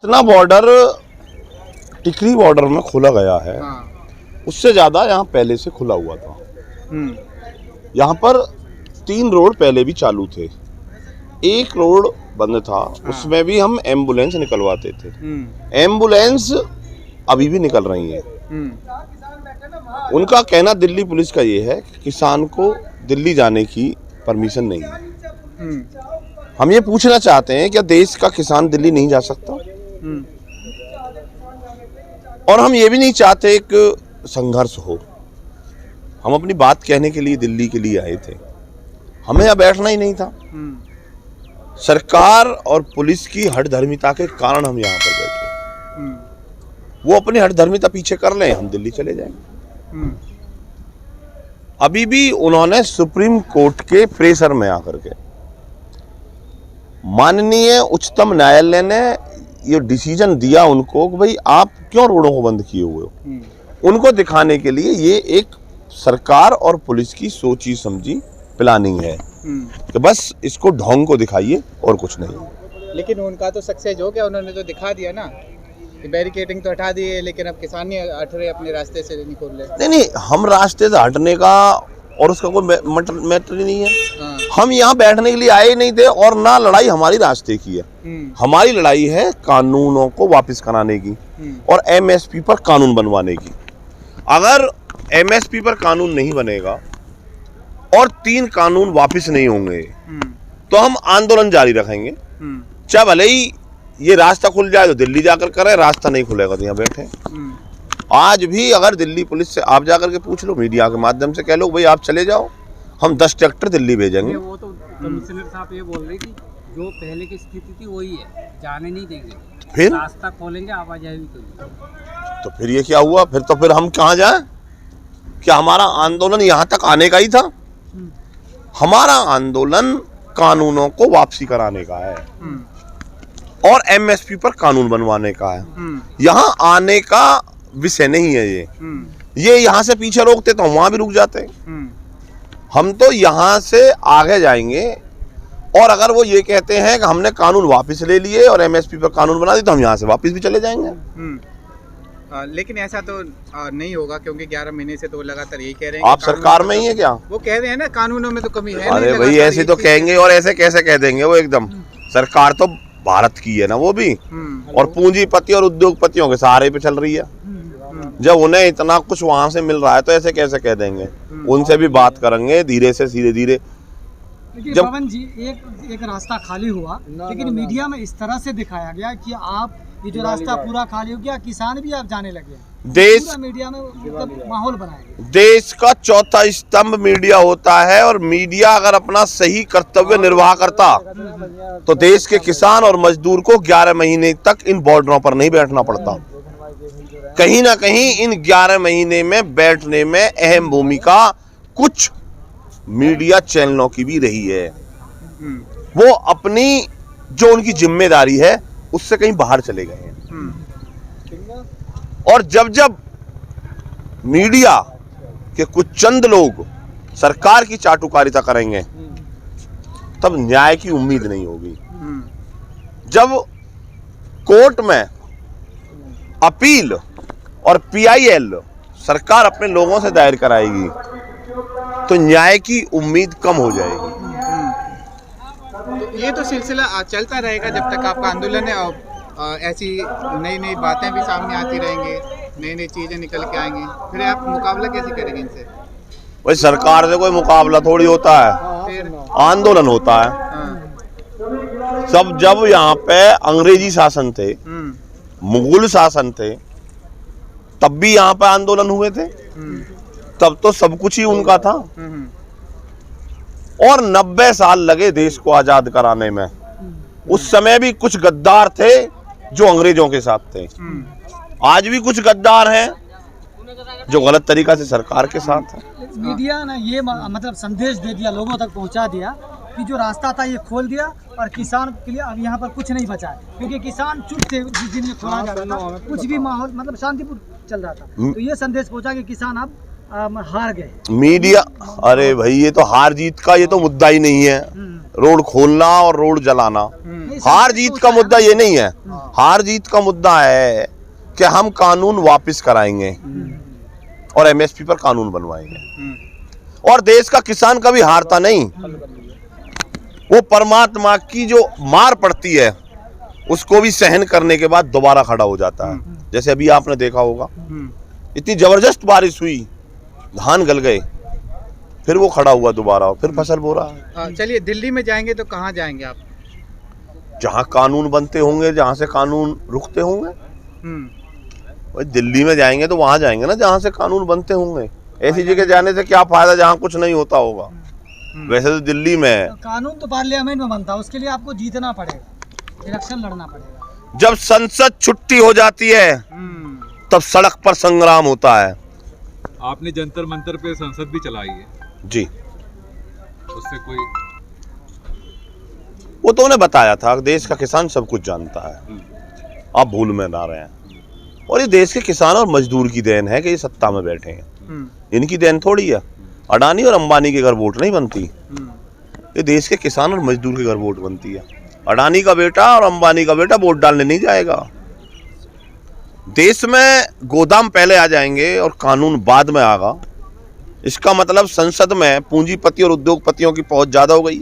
इतना बॉर्डर टिकरी बॉर्डर में खुला गया है, उससे ज्यादा यहाँ पहले से खुला हुआ था। यहाँ पर 3 रोड पहले भी चालू थे, एक रोड बंद था, उसमें भी हम एम्बुलेंस निकलवाते थे। एम्बुलेंस अभी भी निकल रही है। उनका कहना दिल्ली पुलिस का ये है कि किसान को दिल्ली जाने की परमिशन नहीं है। हम ये पूछना चाहते हैं, क्या देश का किसान दिल्ली नहीं जा सकता? और हम ये भी नहीं चाहते एक संघर्ष हो। हम अपनी बात कहने के लिए दिल्ली के लिए आए थे, हमें यहाँ बैठना ही नहीं था। सरकार और पुलिस की हठधर्मिता के कारण हम यहाँ पर बैठे। वो अपनी हठधर्मिता पीछे कर लें, हम दिल्ली चले जाएंगे। अभी भी उन्होंने सुप्रीम कोर्ट के प्रेशर में आकर के माननीय उच्चतम न्यायालय ने ये डिसीजन दिया उनको कि भाई आप क्यों रोडों को बंद किए हुए हो। उनको दिखाने के लिए ये एक सरकार और पुलिस की सोची समझी प्लानिंग है कि बस इसको ढोंग को दिखाइए और कुछ नहीं। लेकिन उनका तो सक्सेस हो गया, उन्होंने तो दिखा दिया ना कि बैरिकेडिंग तो हटा दी है, लेकिन अब किसान नहीं हट रहे अपने रास्ते से निकल रहे। नहीं, हम रास्ते से हटने का और उसका कोई मैटर ही नहीं है। हम यहाँ बैठने के लिए आए नहीं थे, और ना लड़ाई हमारी रास्ते की है। हमारी लड़ाई है कानूनों को वापस कराने की और एमएसपी पर कानून बनवाने की। अगर एमएसपी पर कानून नहीं बनेगा और 3 कानून वापस नहीं होंगे तो हम आंदोलन जारी रखेंगे। चाहे भले ही ये रास्ता खुल जाए तो दिल्ली जाकर करें, रास्ता नहीं खुलेगा तो यहाँ बैठे। आज भी अगर दिल्ली पुलिस से आप जाकर के पूछ लो, मीडिया के माध्यम से कह लो भाई आप चले जाओ, हम 10 ट्रैक्टर दिल्ली भेजेंगे। वो तो कमिश्नर साहब ये बोल रहे कि जो पहले की स्थिति थी वही है, जाने नहीं देंगे, फिर रास्ता खोलेंगे, आवाजाही के लिए। तो फिर ये क्या हुआ? फिर हम कहाँ जाएं? क्या हमारा आंदोलन यहाँ तक आने का ही था? हमारा आंदोलन कानूनों को वापसी कराने का है और एमएसपी पर कानून बनवाने का है। यहाँ आने का विषय नहीं है ये यहाँ से पीछे रोकते तो हम वहां भी रुक जाते। हम तो यहाँ से आगे जाएंगे, और अगर वो ये कहते हैं कि हमने कानून वापस ले लिए और एमएसपी पर कानून बना दी तो हम यहाँ से वापस भी चले जाएंगे। लेकिन ऐसा तो नहीं होगा, क्योंकि 11 महीने से तो लगातार यही कह रहे हैं। आप सरकार में ही है क्या? वो कह रहे हैं ना कानूनों में तो कमी है। अरे भाई ऐसे तो कहेंगे, और ऐसे कैसे कह देंगे? वो एकदम सरकार तो भारत की है ना वो भी, और पूंजीपति और उद्योगपतियों के सहारे पे चल रही है। जब उन्हें इतना कुछ वहां से मिल रहा है तो ऐसे कैसे कह देंगे? उनसे भी बात करेंगे धीरे से धीरे। जब पवन जी एक रास्ता खाली हुआ, लेकिन मीडिया में इस तरह से दिखाया गया कि आप ये जो रास्ता पूरा खाली हो गया, किसान भी आप जाने लगे। देश मीडिया में मतलब माहौल बनाया। देश का चौथा स्तंभ मीडिया होता है, और मीडिया अगर अपना सही कर्तव्य निर्वाह करता तो देश के किसान और मजदूर को 11 महीने तक इन बॉर्डरों पर नहीं बैठना पड़ता। कहीं ना कहीं इन 11 महीने में बैठने में अहम भूमिका कुछ मीडिया चैनलों की भी रही है। वो अपनी जो उनकी जिम्मेदारी है उससे कहीं बाहर चले गए हैं। और जब मीडिया के कुछ चंद लोग सरकार की चाटुकारिता करेंगे तब न्याय की उम्मीद नहीं होगी। जब कोर्ट में अपील और पीआईएल सरकार अपने लोगों से दायर कराएगी तो न्याय की उम्मीद कम हो जाएगी। तो ये तो सिलसिला चलता रहेगा जब तक आपका आंदोलन है, और ऐसी नई बातें भी सामने आती रहेंगी, नई चीजें निकल के आएंगी। फिर आप मुकाबला कैसे करेंगे इनसे? भाई सरकार से कोई मुकाबला थोड़ी होता है, फिर आंदोलन होता है। सब जब यहाँ पे अंग्रेजी शासन थे, मुगल शासन थे, तब भी यहाँ पे आंदोलन हुए थे। तब तो सब कुछ ही उनका था, और 90 साल लगे देश को आजाद कराने में। उस समय भी कुछ गद्दार थे जो अंग्रेजों के साथ थे। आज भी कुछ गद्दार हैं जो गलत तरीका से सरकार के साथ है। मीडिया ने ये मतलब संदेश दे दिया, लोगों तक पहुंचा दिया कि जो रास्ता था ये खोल दिया, और किसान के लिए अब यहाँ पर कुछ नहीं बचा है, क्योंकि किसान चुप थे जिस दिन ये खोला जा रहा था। कुछ भी माहौल मतलब शांतिपूर्ण चल रहा था, तो ये संदेश पहुंचा कि किसान अब हार गए। मीडिया, अरे भाई ये तो हार जीत का ये तो मुद्दा ही नहीं है। रोड खोलना और रोड जलाना। नहीं, हार संदेश जीत तो का होता है मुद्दा ना। ये नहीं है। हार जीत का मुद्दा है कि हम कानून वापस कराएंगे और एमएसपी पर कानून बनवाएंगे। और देश का किसान कभी हारता नहीं। वो परमात्मा की जो मार पड़ती है उसको भी सहन करने के बाद दोबारा खड़ा हो जाता है। जैसे अभी आपने देखा होगा, इतनी जबरदस्त बारिश हुई, धान गल गए, फिर वो खड़ा हुआ दोबारा और फिर फसल बो रहा है। चलिए, दिल्ली में जाएंगे तो कहाँ जाएंगे आप? जहां कानून बनते होंगे, जहां से कानून रुकते होंगे। भाई दिल्ली में जाएंगे तो वहां जाएंगे ना जहां से कानून बनते होंगे। ऐसी जगह जाने से क्या फायदा जहां कुछ नहीं होता होगा। वैसे तो दिल्ली में कानून तो पार्लियामेंट में बनता है, उसके लिए आपको जीतना पड़ेगा, इलेक्शन लड़ना पड़ेगा। जब संसद छुट्टी हो जाती है तब सड़क पर संग्राम होता है। आपने जंतर मंतर पे संसद भी चलाई है जी, उससे कोई वो तो उन्हें बताया था। देश का किसान सब कुछ जानता है, आप भूल में ना रहे हैं। और ये देश के किसान और मजदूर की देन है कि ये सत्ता में बैठे हैं। इनकी देन थोड़ी है। अडानी और अंबानी के घर वोट नहीं बनती, ये देश के किसान और मजदूर के घर वोट बनती है। अडानी का बेटा और अंबानी का बेटा वोट डालने नहीं जाएगा। देश में गोदाम पहले आ जाएंगे और कानून बाद में आएगा। इसका मतलब संसद में पूंजीपति और उद्योगपतियों की पहुंच ज्यादा हो गई।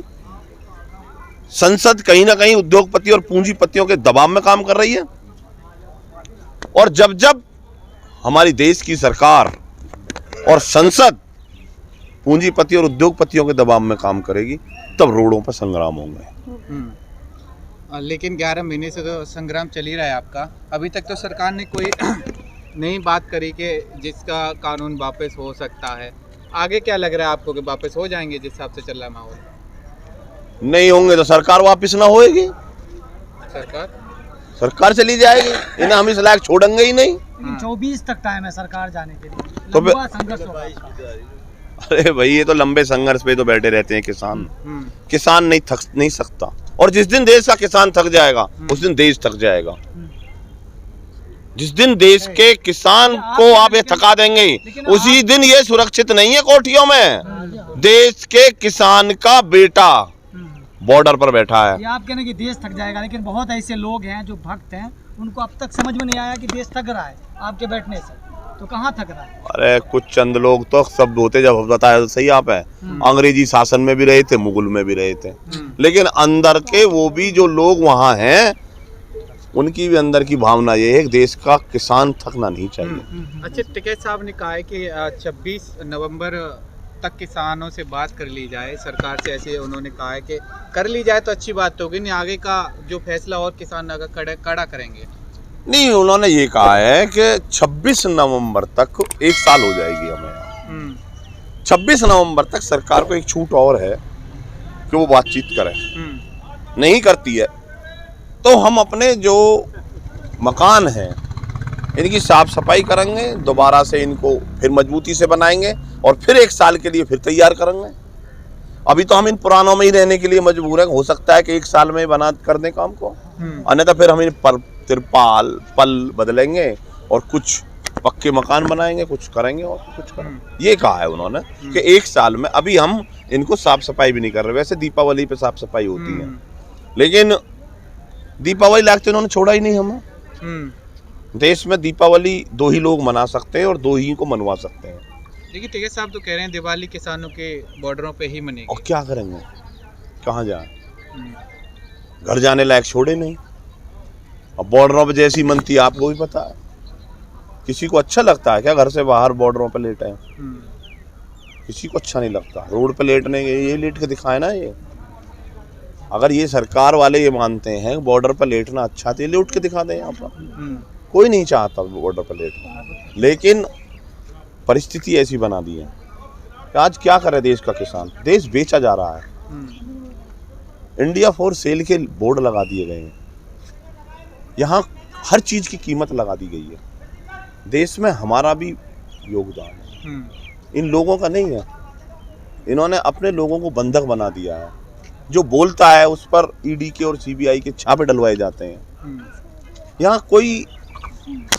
संसद कहीं ना कहीं उद्योगपति और पूंजीपतियों के दबाव में काम कर रही है। और जब जब हमारी देश की सरकार और संसद पूंजीपति और उद्योगपतियों के दबाव में काम करेगी तब रोडों पर संग्राम होंगे। लेकिन 11 महीने से तो संग्राम चल ही रहा है आपका। अभी तक तो सरकार ने कोई नई बात करी कि जिसका कानून वापस हो सकता है। आगे क्या लग रहा है आपको कि वापस हो जाएंगे जिस हिसाब से चल रहा है माहौल? नहीं होंगे तो सरकार वापस ना होएगी, सरकार चली जाएगी। इन्हें हम इस लायक छोड़ेंगे ही नहीं। लेकिन 24 तक टाइम है सरकार जाने के लिए, तो लंबा संघर्ष होगा इसका। अरे भाई ये तो लंबे संघर्ष पे तो बैठे रहते हैं किसान। किसान नहीं थक नहीं सकता। और जिस दिन देश का किसान थक जाएगा उस दिन देश थक जाएगा। जिस दिन देश के किसान को आप ये थका देंगे उसी दिन ये सुरक्षित नहीं है कोठियों में। देश के किसान का बेटा बॉर्डर पर बैठा है। ये आप कहने कि देश थक जाएगा, लेकिन बहुत ऐसे लोग हैं जो भक्त हैं, उनको अब तक समझ में नहीं आया कि देश थक रहा है आपके बैठने से। तो कहाँ थक रहा है? अरे कुछ चंद लोग तो सब होते, जब बताया तो सही आप है, अंग्रेजी शासन में भी रहे थे, मुगल में भी रहे थे, लेकिन अंदर के वो भी जो लोग वहाँ हैं उनकी भी अंदर की भावना ये है कि देश का किसान थकना नहीं चाहिए। अच्छा, टिकैत साहब ने कहा है कि 26 नवंबर तक किसानों से बात कर ली जाए सरकार से। ऐसे उन्होंने कहा है कि कर ली जाए तो अच्छी बात होगी, नहीं आगे का जो फैसला और किसान कड़ा करेंगे। नहीं, उन्होंने ये कहा है कि 26 नवंबर तक 1 साल हो जाएगी हमें। 26 नवंबर तक सरकार को एक छूट और है कि वो बातचीत करे। नहीं करती है तो हम अपने जो मकान हैं इनकी साफ सफाई करेंगे, दोबारा से इनको फिर मजबूती से बनाएंगे और फिर 1 साल के लिए फिर तैयार करेंगे। अभी तो हम इन पुरानों में ही रहने के लिए मजबूर हैं। हो सकता है कि 1 साल में बना कर दें काम को, अन्यथा फिर हम इन तिरपाल पल बदलेंगे और कुछ पक्के मकान बनाएंगे, कुछ करेंगे और कुछ करेंगे। ये कहा है उन्होंने कि 1 साल में। अभी हम इनको साफ सफाई भी नहीं कर रहे। वैसे दीपावली पे साफ सफाई होती है, लेकिन दीपावली लायक तो इन्होंने छोड़ा ही नहीं हमें। देश में दीपावली 2 ही लोग मना सकते हैं और 2 ही को मनवा सकते हैं। देखिए, टिकैत साहब तो कह रहे हैं दिवाली किसानों के बॉर्डरों पे ही मनेगी। और क्या करेंगे, कहाँ जाए? घर जाने लायक छोड़े नहीं। अब बॉर्डरों पे जैसी मनती है आपको भी पता है। किसी को अच्छा लगता है क्या घर से बाहर बॉर्डरों पे लेटे? किसी को अच्छा नहीं लगता। रोड पे लेटने ये लेट के दिखाए ना। ये अगर ये सरकार वाले ये मानते हैं बॉर्डर पर लेटना अच्छा तो ये लेट के दिखा दें यहाँ पर। कोई नहीं चाहता बॉर्डर पर लेटना, लेकिन परिस्थिति ऐसी बना दी है। आज क्या करे देश का किसान? देश बेचा जा रहा है। इंडिया फॉर सेल के बोर्ड लगा दिए गए हैं। यहाँ हर चीज की कीमत लगा दी गई है। देश में हमारा भी योगदान है, इन लोगों का नहीं है। इन्होंने अपने लोगों को बंधक बना दिया है। जो बोलता है उस पर ईडी के और सीबीआई के छापे डलवाए जाते हैं। यहाँ कोई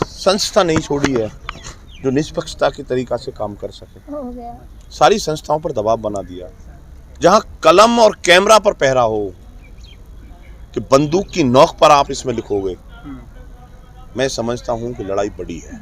संस्था नहीं छोड़ी है जो निष्पक्षता के तरीका से काम कर सके। सारी संस्थाओं पर दबाव बना दिया। जहां कलम और कैमरा पर पहरा हो कि बंदूक की नोक पर आप इसमें लिखोगे, मैं समझता हूं कि लड़ाई बड़ी है।